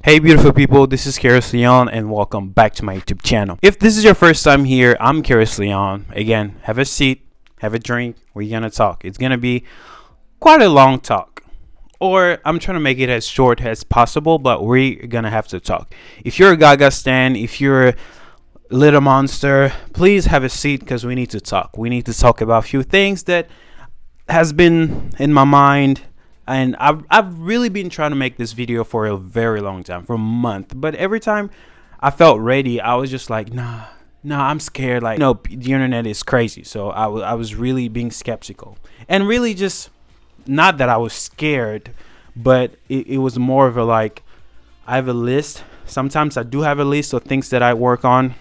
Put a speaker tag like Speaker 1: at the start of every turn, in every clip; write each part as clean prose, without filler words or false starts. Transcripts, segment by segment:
Speaker 1: Hey beautiful people, this is Karis Leon and welcome back to my YouTube channel. If this is your first time here, I'm Karis Leon. Again, have a seat, have a drink, we're gonna talk. It's gonna be quite a long talk. Or I'm trying to make it as short as possible, but we're gonna have to talk. If you're a Gaga stan, if you're a little monster, please have a seat because we need to talk. We need to talk about a few things that has been in my mind. And I've really been trying to make this video for a very long time, for a month. But every time I felt ready, I was just like, nah, I'm scared. Like, the internet is crazy. So I was really being skeptical. And really just, not that I was scared, but it was more of a like, I have a list. Sometimes I do have a list of things that I work on.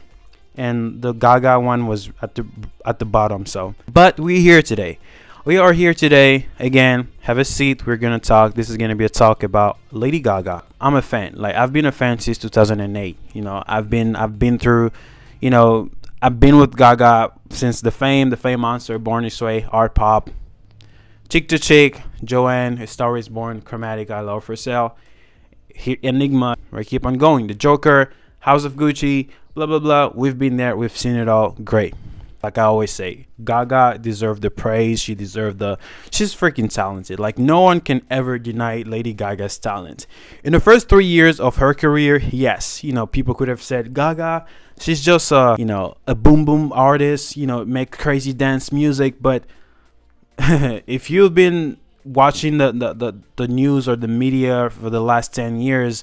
Speaker 1: And the Gaga one was at the bottom. So, but we're here today. We are here today again. Have a seat. We're gonna talk. This is gonna be a talk about Lady Gaga. I'm a fan. Like, I've been a fan since 2008. I've been through. I've been with Gaga since the Fame Monster, Born This Way, Art Pop, Chick to Chick, Joanne, A Star Is Born, Chromatic, I Love for Sale, Enigma. We keep on going. The Joker, House of Gucci, blah blah blah. We've been there. We've seen it all. Great. Like I always say, Gaga deserved the praise. She's freaking talented. Like, no one can ever deny Lady Gaga's talent. In the first 3 years of her career, yes, people could have said Gaga, she's just a boom boom artist, make crazy dance music. But if you've been watching the news or the media for the last 10 years,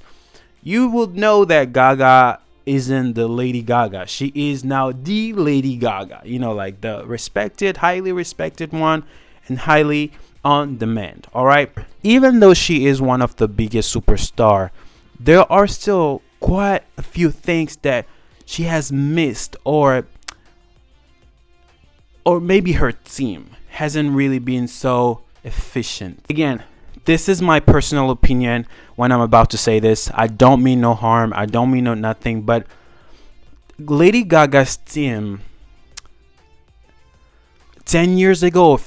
Speaker 1: you would know that Gaga isn't the Lady Gaga. She is now the Lady Gaga, like the respected, highly respected one, and highly on demand. All right, even though she is one of the biggest superstar, there are still quite a few things that she has missed, or maybe her team hasn't really been so efficient. Again, this is my personal opinion when I'm about to say this. I don't mean no harm. I don't mean no nothing. But Lady Gaga's team 10 years ago,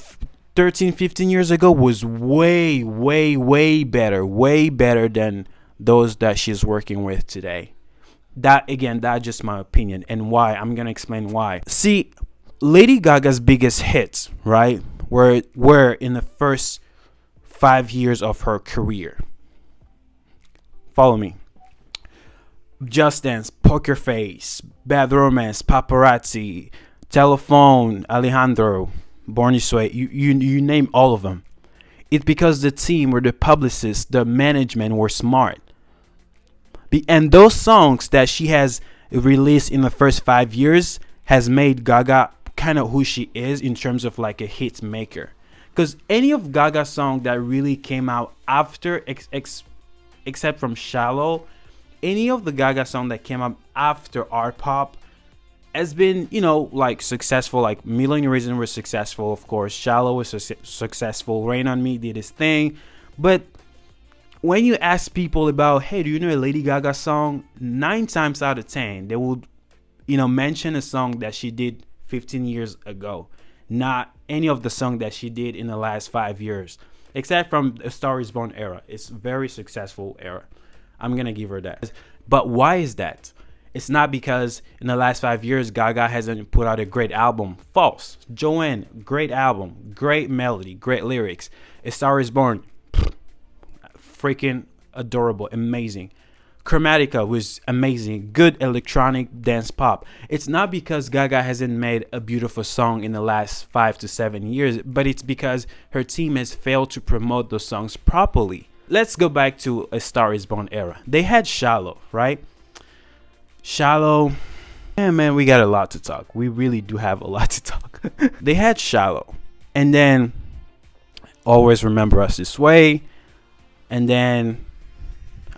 Speaker 1: 13, 15 years ago was way, way, way better. Way better than those that she's working with today. That's just my opinion. And why? I'm going to explain why. See, Lady Gaga's biggest hits, right, were in the first 5 years of her career. Follow me. Just Dance, Poker Face, Bad Romance, Paparazzi, Telephone, Alejandro, Born This Way. You name all of them. It's because the team or the publicists, the management were smart. And those songs that she has released in the first 5 years has made Gaga kind of who she is in terms of like a hit maker. Because any of Gaga's song that really came out after, except from Shallow, any of the Gaga song that came out after Art Pop has been, like successful. Like Million Reasons was successful, of course. Shallow was successful. Rain on Me did his thing. But when you ask people about, hey, do you know a Lady Gaga song? 9 times out of 10, they would, mention a song that she did 15 years ago. Not any of the song that she did in the last 5 years, except from the Star Is Born era. It's very successful era. I'm gonna give her that. But why is that? It's not because in the last 5 years Gaga hasn't put out a great album. False. Joanne, great album, great melody, great lyrics. A Star Is Born, freaking adorable, amazing. Chromatica was amazing, good electronic dance pop. It's not because Gaga hasn't made a beautiful song in the last 5 to 7 years, but it's because her team has failed to promote those songs properly. Let's go back to A Star Is Born era. They had Shallow, right? Shallow, man, we got a lot to talk. We really do have a lot to talk. They had Shallow, and then Always Remember Us This Way, and then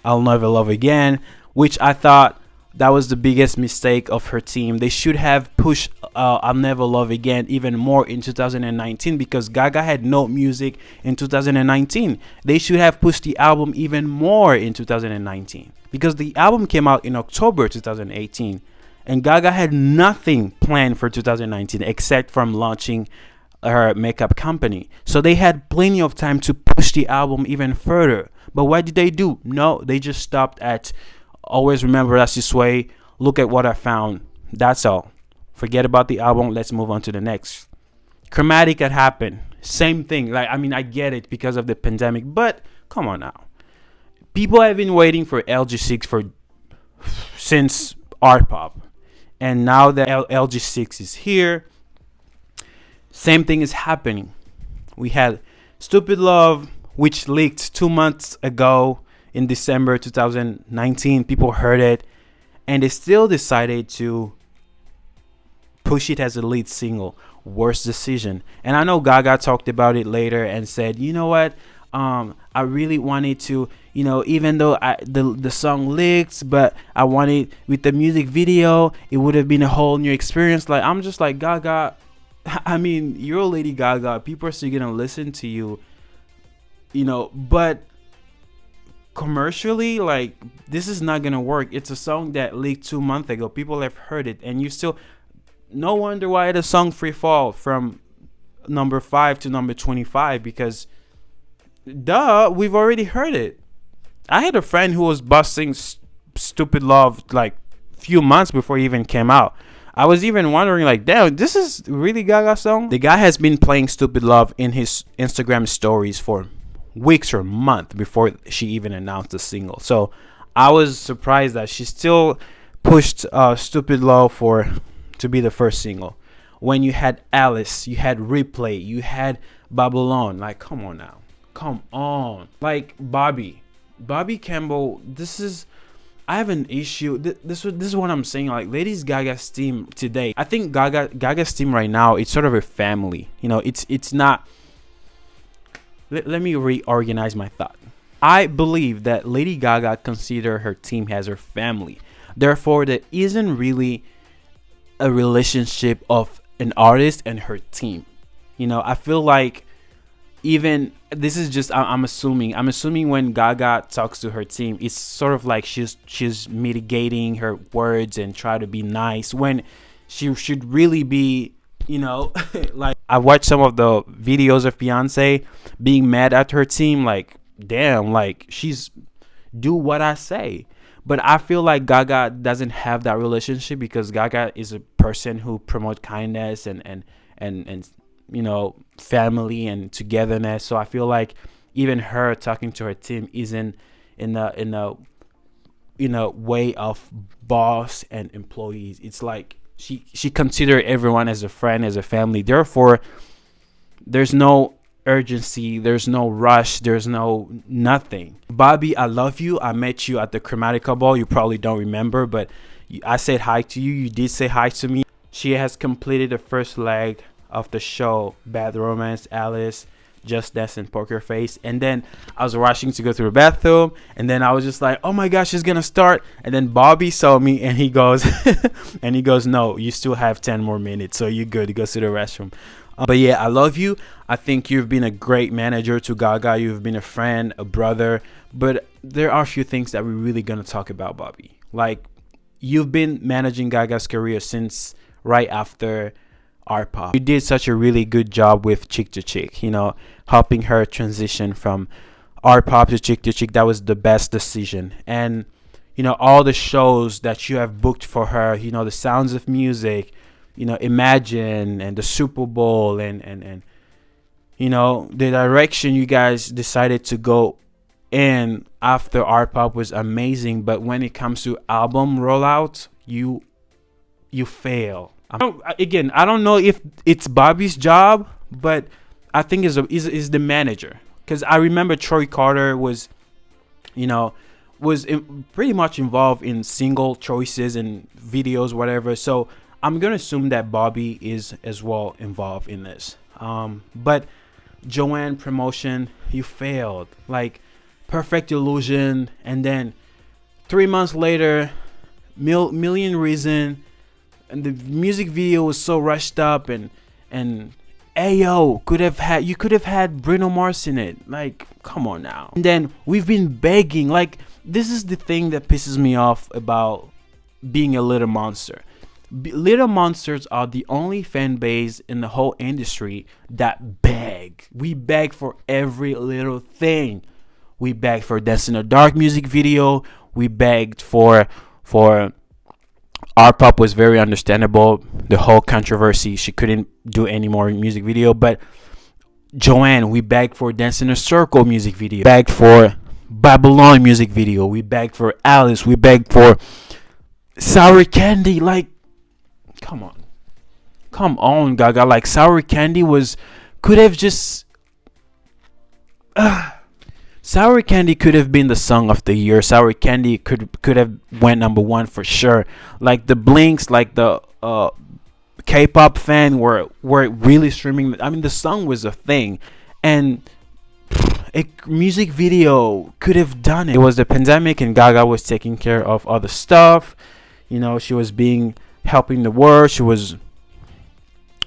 Speaker 1: I'll Never Love Again, which I thought that was the biggest mistake of her team. They should have pushed I'll Never Love Again even more in 2019 because Gaga had no music in 2019. They should have pushed the album even more in 2019 because the album came out in October 2018 And Gaga had nothing planned for 2019 except from launching her makeup company. So they had plenty of time to push the album even further. But what did they do? No, they just stopped at always remember that's this way. Look at what I found. That's all. Forget about the album. Let's move on to the next. Chromatic had happened. Same thing. Like, I mean, I get it because of the pandemic, but come on now. People have been waiting for LG6 for since art pop, and now that LG6 is here, same thing is happening. We had Stupid Love, which leaked 2 months ago in December 2019. People heard it, and they still decided to push it as a lead single. Worst decision. And I know Gaga talked about it later and said, you know what, I really wanted to, even though the song leaked, but I wanted with the music video, it would have been a whole new experience. Like, I'm just like, Gaga, I mean, you're Lady Gaga. People are still gonna listen to you, but commercially, like, this is not gonna work. It's a song that leaked 2 months ago. People have heard it, and you still. No wonder why the song Free Fall from number 5 to number 25, because duh, we've already heard it. I had a friend who was busting Stupid Love like few months before it even came out. I was even wondering, like, damn, this is really Gaga song? The guy has been playing Stupid Love in his Instagram stories for weeks or months before she even announced the single. So I was surprised that she still pushed Stupid Love to be the first single. When you had Alice, you had Replay, you had Babylon. Like, come on now. Come on. Like, Bobby Campbell, I have an issue. This is what I'm saying. Like, Lady Gaga's team today, I think Gaga's team right now, it's sort of a family. It's not. Let me reorganize my thought. I believe that Lady Gaga consider her team as her family. Therefore, there isn't really a relationship of an artist and her team. I feel like, even this is just, I'm assuming when Gaga talks to her team, it's sort of like she's mitigating her words and try to be nice when she should really be, like, I watched some of the videos of Beyonce being mad at her team, like, damn, like, she's do what I say. But I feel like Gaga doesn't have that relationship, because Gaga is a person who promotes kindness and family and togetherness. So I feel like even her talking to her team isn't in a way of boss and employees. It's like she consider everyone as a friend, as a family. Therefore, there's no urgency, there's no rush, there's no nothing. Bobby, I love you. I met you at the Chromatica Ball. You probably don't remember, but I said hi to you. You did say hi to me. She has completed the first leg of the show, Bad Romance, Alice, Just Dance, and Poker Face. And then I was rushing to go to the bathroom, and then I was just like, oh my gosh, she's gonna start. And then Bobby saw me, and he goes no, you still have 10 more minutes, so you're good. He goes to the restroom. But yeah, I love you. I think you've been a great manager to Gaga. You've been a friend, a brother. But there are a few things that we're really going to talk about, Bobby. Like, you've been managing Gaga's career since right after Art Pop. You did such a really good job with Chick to Chick, helping her transition from Art Pop to Chick. That was the best decision. And, all the shows that you have booked for her, the Sounds of Music, Imagine, and the Super Bowl, and the direction you guys decided to go in after Art Pop was amazing. But when it comes to album rollout, you fail. I don't know if it's Bobby's job, but I think is the manager, because I remember Troy Carter was pretty much involved in single choices and videos, whatever. So I'm going to assume that Bobby is as well involved in this. But Joanne promotion, you failed. Like, Perfect Illusion, and then 3 months later, Million Reason, and the music video was so rushed up, and Ayo you could have had Bruno Mars in it. Like, come on now. And then we've been begging. Like, this is the thing that pisses me off about being a little monster. Little Monsters are the only fan base in the whole industry that beg. We beg for every little thing. We begged for Dance in the Dark music video. We begged for our pop was very understandable. The whole controversy, she couldn't do any more music video. But Joanne, we begged for Dance in a Circle music video. We begged for Babylon music video. We begged for Alice. We begged for Sour Candy. Like, come on. Come on, Gaga. Like, Sour Candy could have just Sour Candy could have been the song of the year. Sour Candy could have went number one for sure. Like the Blinks, like the K-pop fan were really streaming. I mean, the song was a thing, and a music video could have done it. It was the pandemic, and Gaga was taking care of other stuff. You know, she was helping the world. She was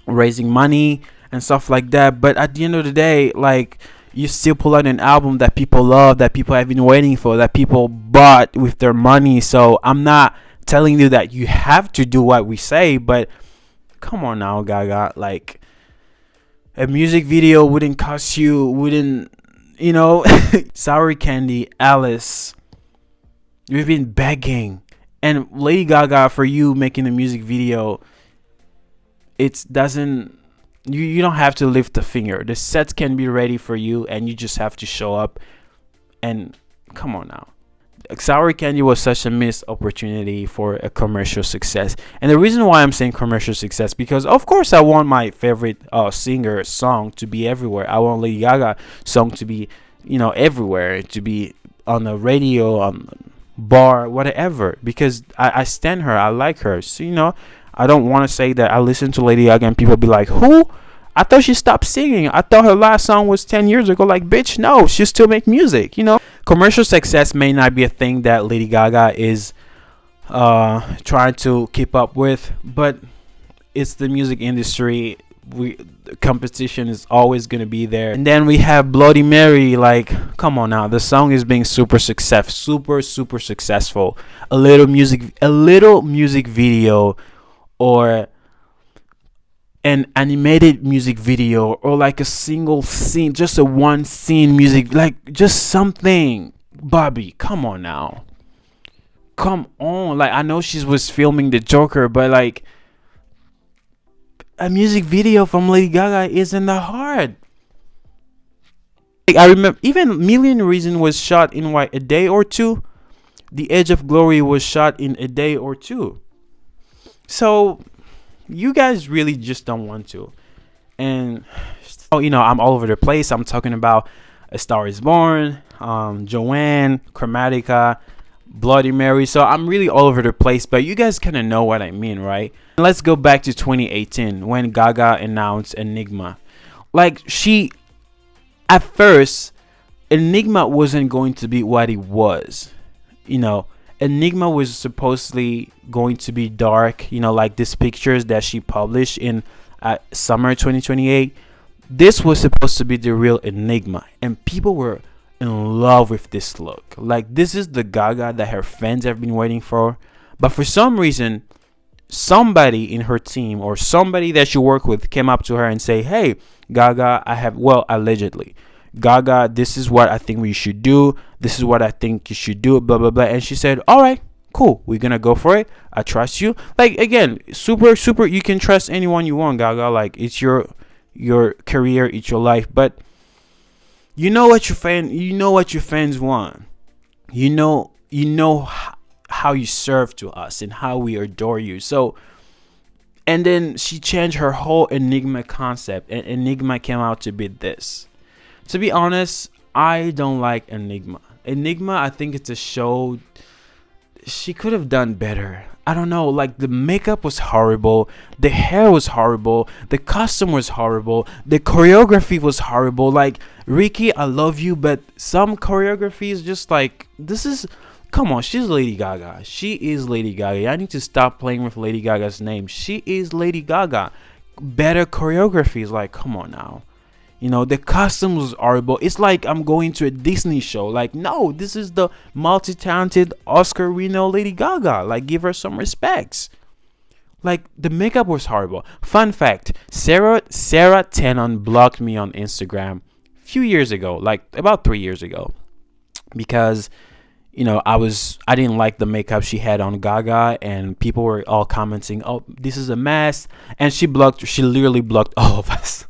Speaker 1: raising money and stuff like that. But at the end of the day, like, you still pull out an album that people love, that people have been waiting for, that people bought with their money. So I'm not telling you that you have to do what we say, but come on now, Gaga. Like, a music video wouldn't Sour Candy, Alice, we've been begging. And Lady Gaga, for you making a music video, it doesn't, you don't have to lift a finger. The sets can be ready for you, and you just have to show up. And come on now. Sour Candy was such a missed opportunity for a commercial success. And the reason why I'm saying commercial success, because of course I want my favorite singer song to be everywhere. I want Lady Gaga song to be, everywhere, to be on the radio, on bar, whatever, because I stand her. I like her. So, I don't want to say that I listen to Lady Gaga and people be like, who? I thought she stopped singing. I thought her last song was 10 years ago. Like, bitch, no, she still make music, Commercial success may not be a thing that Lady Gaga is trying to keep up with, but it's the music industry. Competition is always going to be there. And then we have Bloody Mary. Like, come on now, the song is being super successful. A little music video, or an animated music video, or like a single scene, just a one scene music, like just something. Bobby, come on now, come on. Like, I know she was filming the Joker, but like, a music video from Lady Gaga isn't that hard. Like, I remember even Million Reasons was shot in a day or two. The Edge of Glory was shot in a day or two. So you guys really just don't want to. And I'm all over the place. I'm talking about A Star Is Born, Joanne, Chromatica, Bloody Mary. So I'm really all over the place, but you guys kind of know what I mean, right? Let's go back to 2018 when Gaga announced Enigma. Like, at first, Enigma wasn't going to be what it was. Enigma was supposedly going to be dark, like these pictures that she published in summer 2028. This was supposed to be the real Enigma, and people were in love with this look. Like, this is the Gaga that her fans have been waiting for. But for some reason, somebody in her team or somebody that she worked with came up to her and say, hey, Gaga, allegedly, Gaga, this is what I think we should do. This is what I think you should do, blah, blah, blah. And she said, all right, cool. We're going to go for it. I trust you. Like, again, super, you can trust anyone you want, Gaga. Like, it's your career, it's your life. But you know what your fans want. You know how you serve to us and how we adore you. So, and then she changed her whole Enigma concept, and Enigma came out to be this. To be honest, I don't like Enigma. I think it's a show she could have done better. I don't know, like, the makeup was horrible, the hair was horrible, the costume was horrible, the choreography was horrible. Like, Ricky, I love you, but some choreography is just like, come on, she's Lady Gaga. She is Lady Gaga. I need to stop playing with Lady Gaga's name. She is Lady Gaga. Better choreography is like, come on now. The costume was horrible. It's like I'm going to a Disney show. Like, no, this is the multi-talented Oscar winner Lady Gaga. Like, give her some respects. Like the makeup was horrible. Fun fact: Sarah Tenon blocked me on Instagram a few years ago, like about 3 years ago, because I didn't like the makeup she had on Gaga, and people were all commenting, "Oh, this is a mess," and she literally blocked all of us.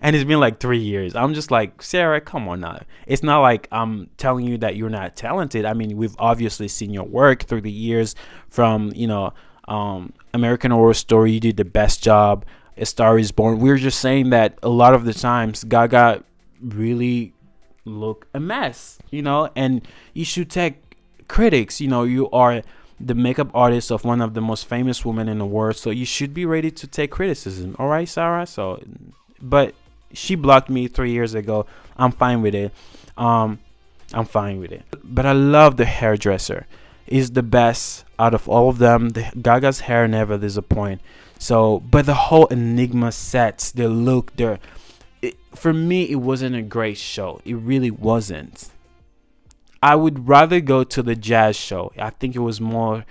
Speaker 1: And it's been like 3 years. I'm just like, Sarah, come on now. It's not like I'm telling you that you're not talented. I mean, we've obviously seen your work through the years, from American Horror Story. You did the best job. A Star Is Born. We're just saying that a lot of the times Gaga really look a mess, and you should take critics. You are the makeup artist of one of the most famous women in the world, so you should be ready to take criticism. All right, Sarah. But she blocked me 3 years ago. I'm fine with it. I'm fine with it. But I love the hairdresser. Is the best out of all of them. The Gaga's hair never disappoint. So, but the whole Enigma sets, the look, for me, it wasn't a great show. It really wasn't. I would rather go to the jazz show. I think it was more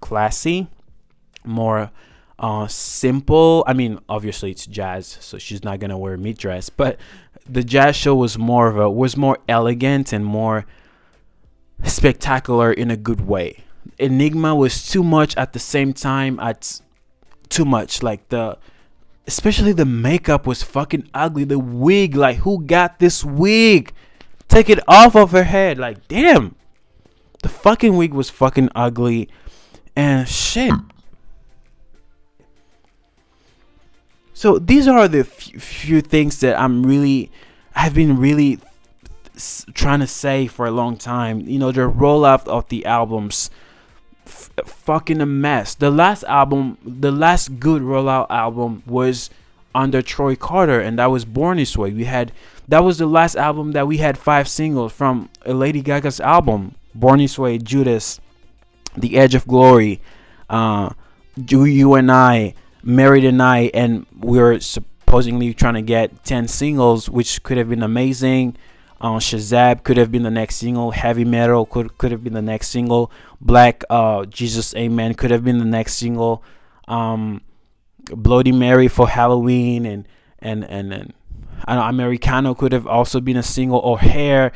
Speaker 1: classy, more simple. I mean, obviously it's jazz, so she's not gonna wear a meat dress. But the jazz show was more elegant and more spectacular in a good way. Enigma was too much at the same time. Too much. Like especially the makeup was fucking ugly. The wig, like, who got this wig? Take it off of her head. Like, damn, the fucking wig was fucking ugly and shit. So these are the few things that I've been really trying to say for a long time. The rollout of the albums, fucking a mess. The last good rollout album was under Troy Carter, and that was Born This Way. That was the last album that we had 5 singles from Lady Gaga's album: Born This Way, Judas, The Edge of Glory, Do You and I, Marry Tonight, and we were supposedly trying to get 10 singles, which could have been amazing. Shazab could have been the next single. Heavy Metal could have been the next single. Black Jesus Amen could have been the next single. Bloody Mary for Halloween, and I know Americano could have also been a single, or Hair.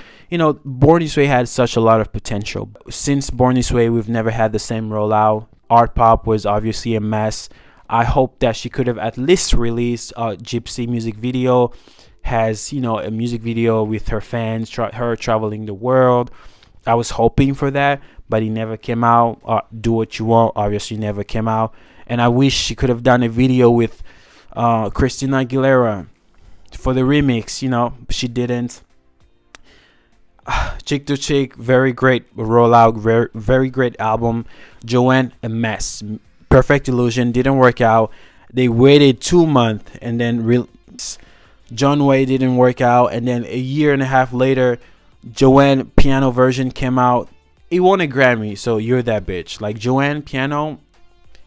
Speaker 1: Born This Way had such a lot of potential. Since Born This Way, we've never had the same rollout. Art Pop was obviously a mess. I hope that she could have at least released a Gypsy music video. Has a music video with her fans, her traveling the world. I was hoping for that, but it never came out. Do What You Want obviously never came out, and I wish she could have done a video with Christina Aguilera for the remix. She didn't. Chick to Chick, very great rollout, very great album. Joanne, a mess. Perfect Illusion didn't work out. They waited 2 months and then John Way didn't work out, and then a year and a half later, Joanne piano version came out. It won a Grammy, so you're that bitch. Like, Joanne piano,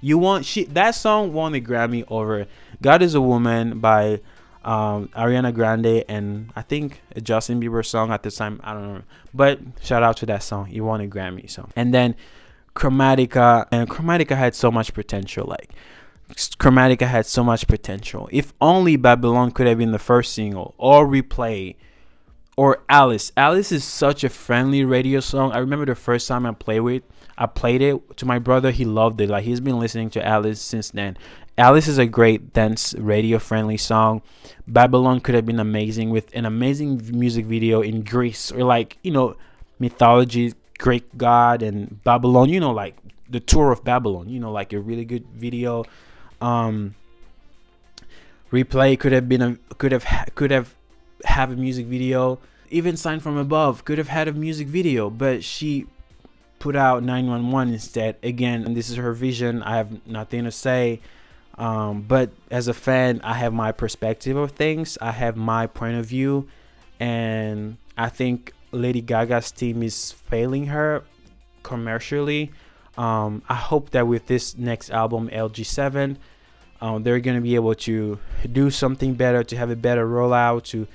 Speaker 1: that song won a Grammy over God Is a Woman by Ariana Grande, and I think a Justin Bieber song at the time. I don't know, but shout out to that song. It won a Grammy. So, and then Chromatica had so much potential. Like, Chromatica had so much potential. If only Babylon could have been the first single, or Replay, or Alice. Alice is such a friendly radio song. I remember the first time I played it to my brother. He loved it. Like, he's been listening to Alice since then. Alice is a great dance radio friendly song. Babylon could have been amazing, with an amazing music video in Greece, or like, mythology, Greek god, and Babylon, like the tour of Babylon, like a really good video. Replay could have a music video. Even Sign From Above could have had a music video, but she put out 911 instead. Again, and this is her vision. I have nothing to say. But as a fan, I have my perspective of things. I have my point of view, and I think Lady Gaga's team is failing her commercially. I hope that with this next album, LG7, they're going to be able to do something better, to have a better rollout,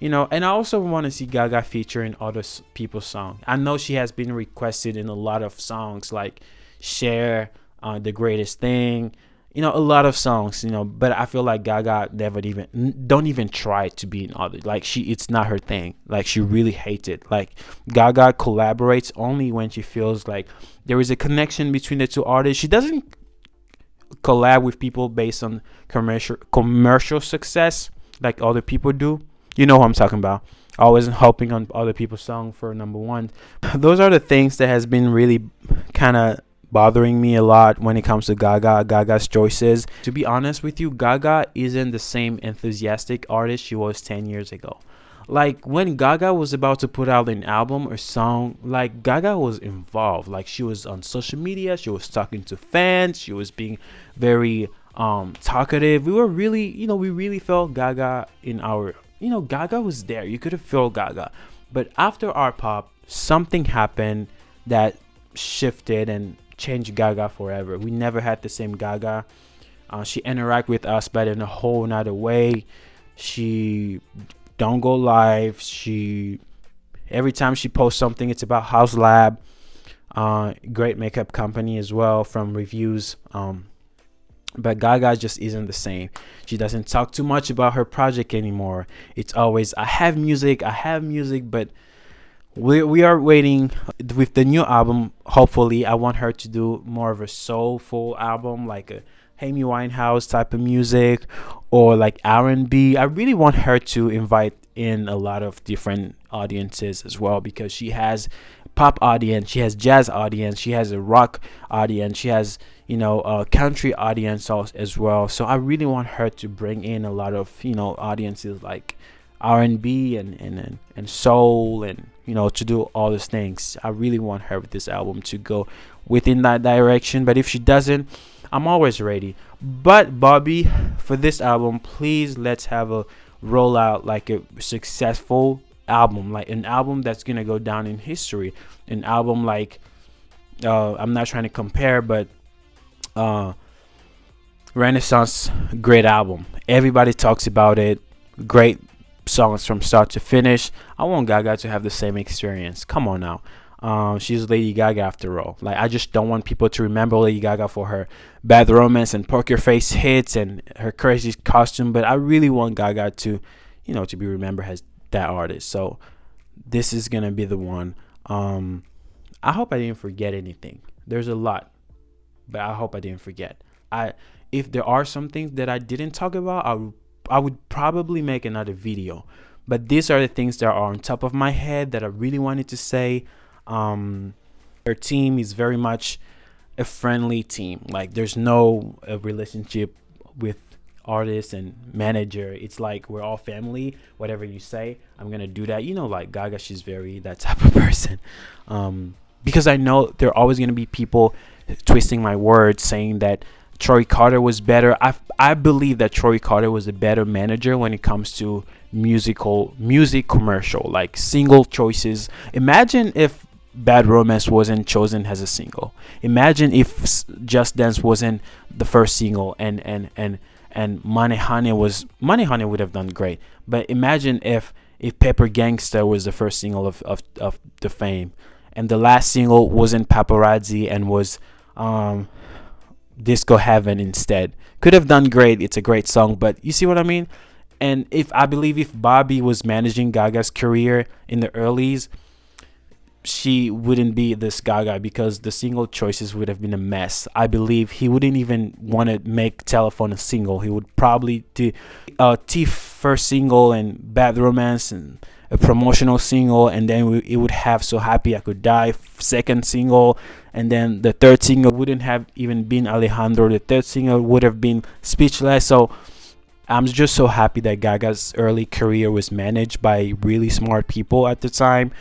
Speaker 1: and I also want to see Gaga feature in other people's songs. I know she has been requested in a lot of songs, like Cher, The Greatest Thing, a lot of songs, but I feel like Gaga never even don't even try to be in other, like, it's not her thing, like she really hates it. Like, Gaga collaborates only when she feels like there is a connection between the two artists. She doesn't collab with people based on commercial success like other people do. You know who I'm talking about. Always helping on other people's song for number one. Those are the things that has been really kind of bothering me a lot when it comes to Gaga's choices. To be honest with you, Gaga isn't the same enthusiastic artist she was 10 years ago. Like, when Gaga was about to put out an album or song, like, Gaga was involved. Like, she was on social media, she was talking to fans, she was being very talkative. We were really, we really felt Gaga in our, Gaga was there. You could have felt Gaga. But after Art Pop, something happened that shifted and changed Gaga forever. We never had the same Gaga. She interact with us, but in a whole nother way. She don't go live. She, every time she posts something, it's about House Lab. Great makeup company as well, from reviews. But Gaga just isn't the same. She doesn't talk too much about her project anymore. It's always, I have music, but we are waiting with the new album. Hopefully, I want her to do more of a soulful album, like a Amy Winehouse type of music, or like R&B. I really want her to invite in a lot of different audiences as well, because she has pop audience, she has jazz audience, she has a rock audience, she has a country audience as well. So I really want her to bring in a lot of audiences like R&B and soul, and to do all these things. I really want her with this album to go within that direction. But if she doesn't, I'm always ready. But Bobby, for this album, please, let's have a rollout, like a successful album, like an album that's gonna go down in history. An album like I'm not trying to compare, but Renaissance, great album. Everybody talks about it. Great songs from start to finish. I want Gaga to have the same experience. Come on now. She's Lady Gaga after all. Like, I just don't want people to remember Lady Gaga for her Bad Romance and Poker Face hits and her crazy costume, but I really want Gaga to, to be remembered as that artist. So this is gonna be the one. I hope I didn't forget anything. There's a lot, but I hope I didn't forget. If there are some things that I didn't talk about, I would probably make another video. But these are the things that are on top of my head that I really wanted to say. Her team is very much a friendly team. Like, there's no relationship with artist and manager. It's like we're all family. Whatever you say, I'm gonna do that. Like Gaga, she's very that type of person. Because I know there are always gonna be people twisting my words, saying that Troy Carter was better. I believe that Troy Carter was a better manager when it comes to music commercial, like single choices. Imagine if Bad Romance wasn't chosen as a single. Imagine if Just Dance wasn't the first single, and Money Honey would have done great. But imagine if Pepper Gangsta was the first single of the Fame, and the last single wasn't Paparazzi and was Disco Heaven instead. Could have done great. It's a great song, but you see what I mean? And if Bobby was managing Gaga's career in the earlys, she wouldn't be this Gaga, because the single choices would have been a mess. I believe he wouldn't even want to make Telephone a single. He would probably do Thief first single and Bad Romance and a promotional single, and then it would have So Happy I Could Die second single, and then the third single wouldn't have even been Alejandro. The third single would have been Speechless. So I'm just so happy that Gaga's early career was managed by really smart people at the time,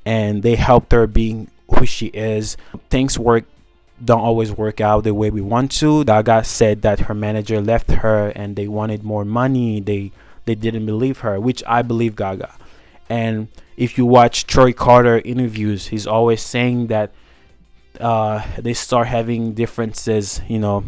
Speaker 1: and they helped her being who she is. Things don't always work out the way we want to. Gaga said that her manager left her and they wanted more money. They didn't believe her, which I believe Gaga. And if you watch Troy Carter interviews, he's always saying that they start having differences,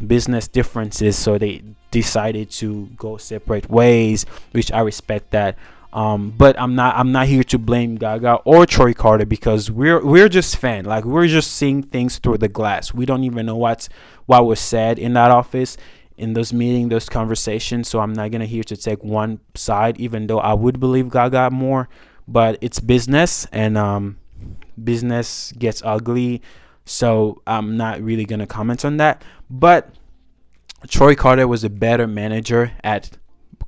Speaker 1: business differences, so they decided to go separate ways, which I respect that. But I'm not here to blame Gaga or Troy Carter, because we're just fan. Like, we're just seeing things through the glass. We don't even know what was said in that office, in those meetings, those conversations. So I'm not gonna here to take one side, even though I would believe Gaga more. But it's business, and business gets ugly. So I'm not really gonna comment on that. But Troy Carter was a better manager at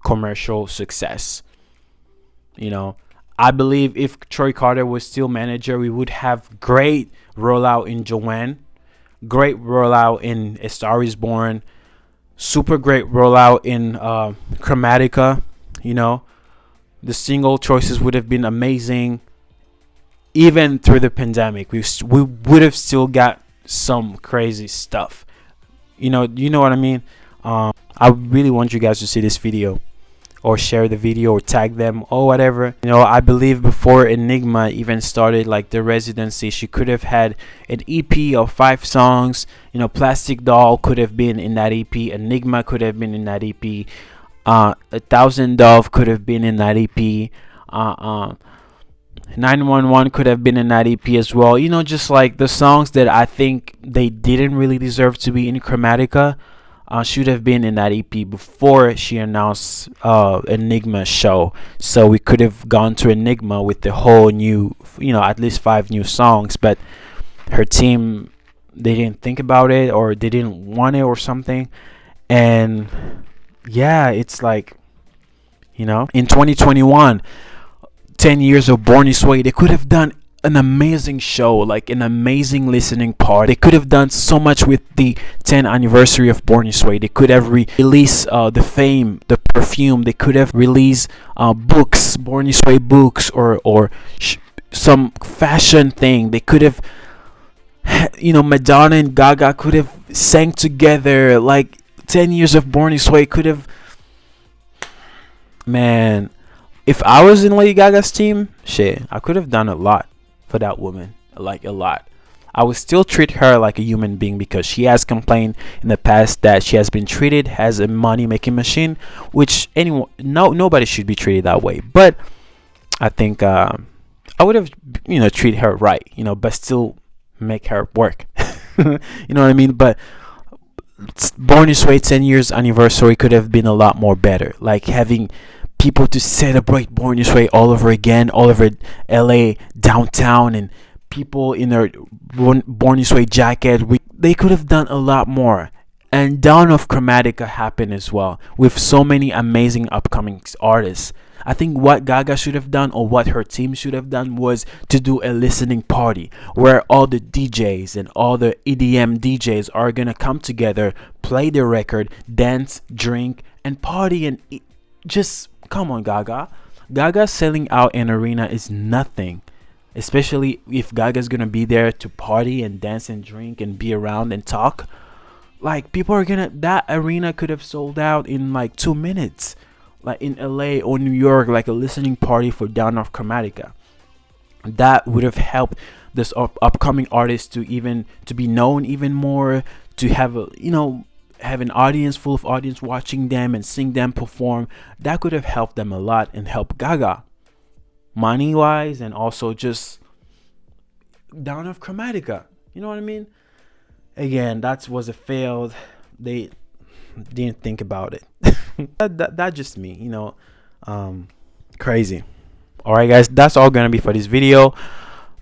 Speaker 1: commercial success. You know, I believe if Troy Carter was still manager, we would have great rollout in Joanne, great rollout in A Star Is Born, super great rollout in Chromatica. You know, the single choices would have been amazing. Even through the pandemic, we would have still got some crazy stuff. You know what I mean. I really want you guys to see this video, or share the video, or tag them, or whatever. I believe before Enigma even started, like, the residency, she could have had an EP of 5 songs. Plastic Doll could have been in that EP. Enigma could have been in that EP. 1,000 Dove could have been in that EP. 911 could have been in that EP as well. Just like the songs that I think they didn't really deserve to be in Chromatica, should have been in that EP before she announced Enigma show. So we could have gone to Enigma with the whole new, at least 5 new songs. But her team, they didn't think about it, or they didn't want it, or something. And yeah, it's like, in 2021, 10 years of Born This Way, they could have done an amazing show, like an amazing listening part. They could have done so much with the 10th anniversary of Born This Way. They could have released the Fame, the Perfume. They could have released books, Born This Way books, or some fashion thing. They could have, Madonna and Gaga could have sang together. Like, 10 years of Born This Way could have, man. If I was in Lady Gaga's team, shit, I could have done a lot for that woman. Like, a lot. I would still treat her like a human being, because she has complained in the past that she has been treated as a money-making machine, which nobody should be treated that way. But I think I would have, treat her right, but still make her work. You know what I mean? But Born This Way 10 years anniversary could have been a lot more better. Like, having people to celebrate Born This Way all over again, all over LA downtown, and people in their Born This Way jacket. They could have done a lot more. And Dawn of Chromatica happened as well, with so many amazing upcoming artists. I think what Gaga should have done, or what her team should have done, was to do a listening party where all the DJs and all the EDM DJs are gonna come together, play their record, dance, drink, and party, and just come on, Gaga. Gaga selling out an arena is nothing, especially if Gaga's gonna be there to party and dance and drink and be around and talk. Like, that arena could have sold out in like 2 minutes, like in LA or New York, like a listening party for Dawn of Chromatica. That would have helped this upcoming artist to be known even more, to have have an audience, full of audience watching them and seeing them perform. That could have helped them a lot, and helped Gaga money wise, and also just Dawn of Chromatica. You know what I mean? Again, that was a failed. They didn't think about it. That just me, crazy. All right, guys, that's all gonna be for this video.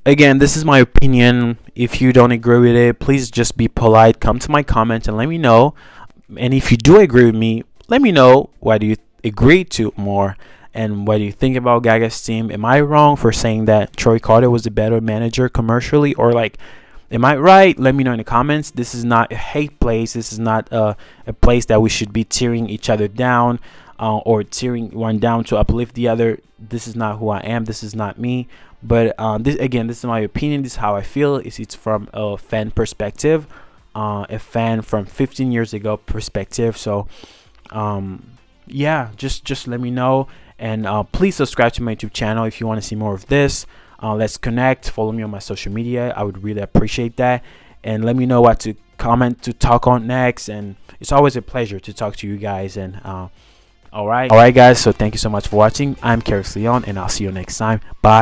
Speaker 1: Again, this is my opinion. If you don't agree with it, please just be polite. Come to my comments and let me know. And if you do agree with me, let me know what you agree to more, and what do you think about Gaga's team. Am I wrong for saying that Troy Carter was a better manager commercially, or like, am I right? Let me know in the comments. This is not a hate place. This is not a place that we should be tearing each other down, or tearing one down to uplift the other. This is not who I am. This is not me. But this is my opinion. This is how I feel. It's from a fan perspective, a fan from 15 years ago perspective. So yeah, just let me know, and please subscribe to my YouTube channel if you want to see more of this. Let's connect. Follow me on my social media. I would really appreciate that. And let me know what to comment to talk on next. And it's always a pleasure to talk to you guys. And All right, guys. So thank you so much for watching. I'm Karis Leon, and I'll see you next time. Bye.